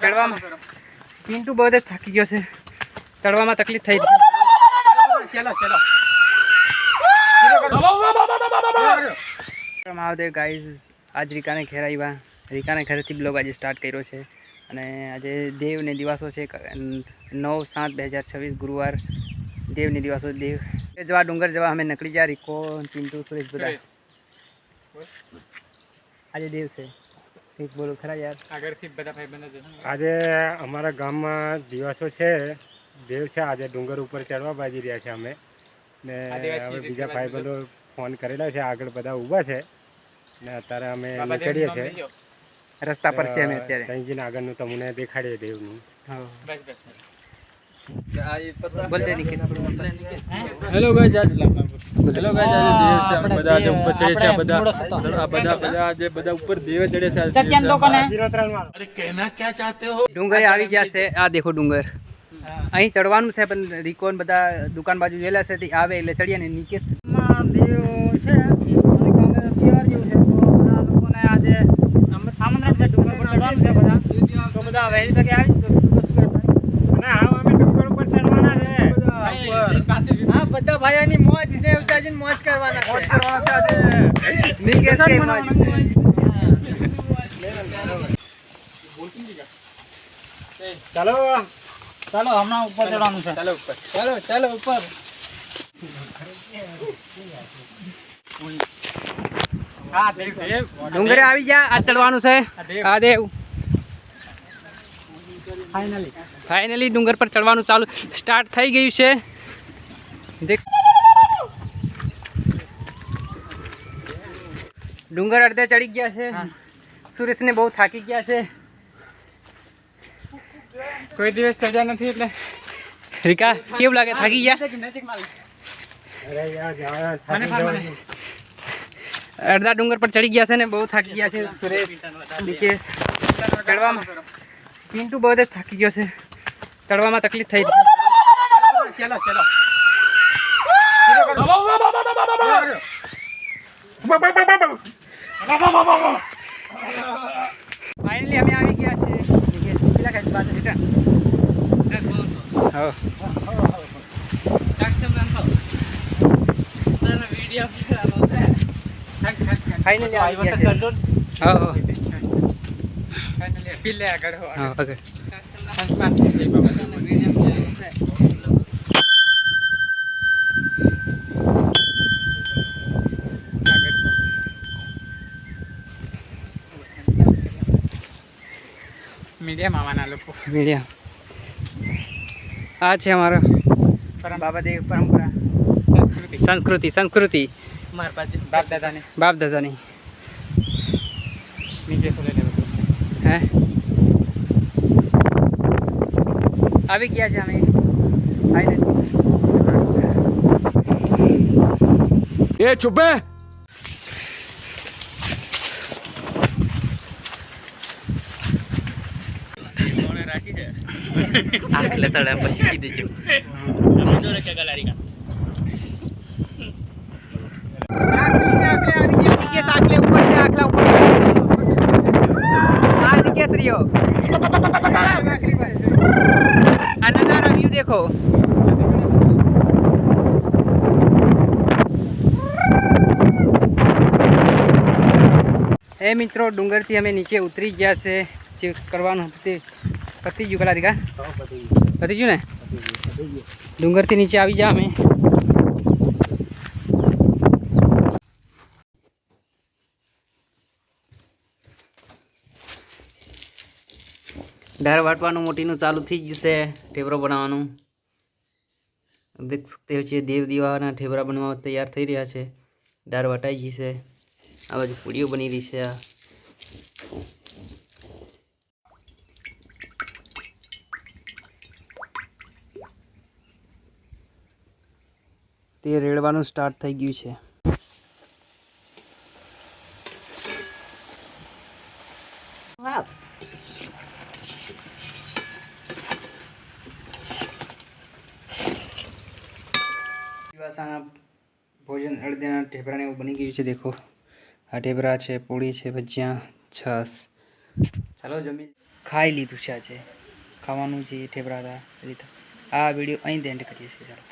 ચડવામાં પિન્ટુ બહુ જ થાકી ગયો છે, ચડવામાં તકલીફ થઈ મહાદેવ ગાઈઝ, આજ રીકાને ઘેર આવ્યા. રીકાને ઘરેથી બ્લોગ આજે સ્ટાર્ટ કર્યો છે અને આજે દેવને દિવસો છે 9/7/2026 ગુરુવાર. દેવની દિવસો દેવ જવા ડુંગર જવા અમે નીકળી ગયા. રીકો, પિન્ટુ, સુરેશ બધા આજે દેવ છે. બોલો ખરા યાર, આગળથી બધા ભાઈબંધો આજે અમારા ગામમાં દિવસો છે, દેવ છે. આજે ડુંગર ઉપર ચડવા બાજી રહ્યા છે અમે ને હવે બીજા ભાઈબંધો ફોન કરેલા છે, આગળ બધા ઊભા છે ને અત્યારે અમે નીકળીએ છીએ. રસ્તા પર છે અમે અત્યારે. ત્યાં જઈને આગળનું તમને દેખાડીએ દેવનું. હેલો ગાઈસ, હેલો ગાઈસ, આજે દેવ છે. બધા આજે ઉપર ચડે છે. બધા ઉપર દેવ ચડે છે. અરે કહેના ક્યાં ચાહતે હો. ડુંગરે આવી ગયા છે. આ દેખો ડુંગર, અહીં ચડવાનું છે પણ રીકોન બધા દુકાન બાજુ ગયેલા છે, આવે એટલે ચડીએ ને નીચે દેવ છે. આજે આમંત્રણ છે ડુંગર પર ચડવાનું છે. બધા તો બધા વહેલી તકે આવી બધા ભાઈઓની મોજ ને ઉતાજીને મોજ કરવાના છે. ચાલો ચાલો હમણાં ઉપર ચડવાનું છે. ચાલો ઉપર, ચાલો ઉપર. ડુંગરે આવી જા, આ ચડવાનું છે. આ દેવ ફાઇનલી ડુંગર પર ચડવાનું ચાલુ સ્ટાર્ટ થઈ ગયું છે. દેખ ડુંગર અડધે ચડી ગયા છે. સુરેશને બહુ થાકી ગયા છે, કોઈ દિવસ ચડ્યા નથી એટલે. રીકા કેવું લાગે, થાકી ગયા? અડધા ડુંગર પર ચડી ગયા છે ને બહુ થાકી ગયા છે. સુરેશ, નિકેશ ચડવામાં, પિન્ટુ બહુ જ થાકી ગયો છે, ચડવામાં તકલીફ થઈ ફાઇનલી અમે આવી ગયા છે. ફાઇનલી આવી ગયા છે. મીડિયા મામાના લોકો, મીડિયા આ છે અમારો બાબાદેવ પરંપરા, સંસ્કૃતિ બાપ દાદાની. હે આવી ગયા છે અમે. એ ચૂપે. આટલે ચડે પછી કીધી દેજો. નજારા વ્યૂ દેખો. એ મિત્રો, ડુંગરથી અમે નીચે ઉતરી ગયા છે. જે કરવાનું હતું પતી ગયું. કલા દીકા પતી ગયું ને. ડુંગરથી નીચે આવી જા અમે. ડાર વાટવાનું મોટીનું ચાલુ થઈ ગયું છે. ઠેબરો બનાવવાનું દેખ सकते हो છે. દેવ દીવાના ઠેબરા બનવા તૈયાર થઈ રહ્યા છે. ડાર વાટાઈ ગઈ છે. આ બાજુ પૂરીઓ બની રહી છે. તે રેડવાનું સ્ટાર્ટ થઈ ગયું છે. ભોજન અડદિયાના ઢેબરાને એવું બની ગયું છે. દેખો આ ઢેબરા છે, પૂરી છે, ભજીયા, છાશ. ચાલો જમી. ખાઈ લીધું છે આજે. ખાવાનું જે ઠેબરા હતા એ રીતે આ વિડીયો અહીં જ એન્ડ કરીએ છીએ. ચાલો.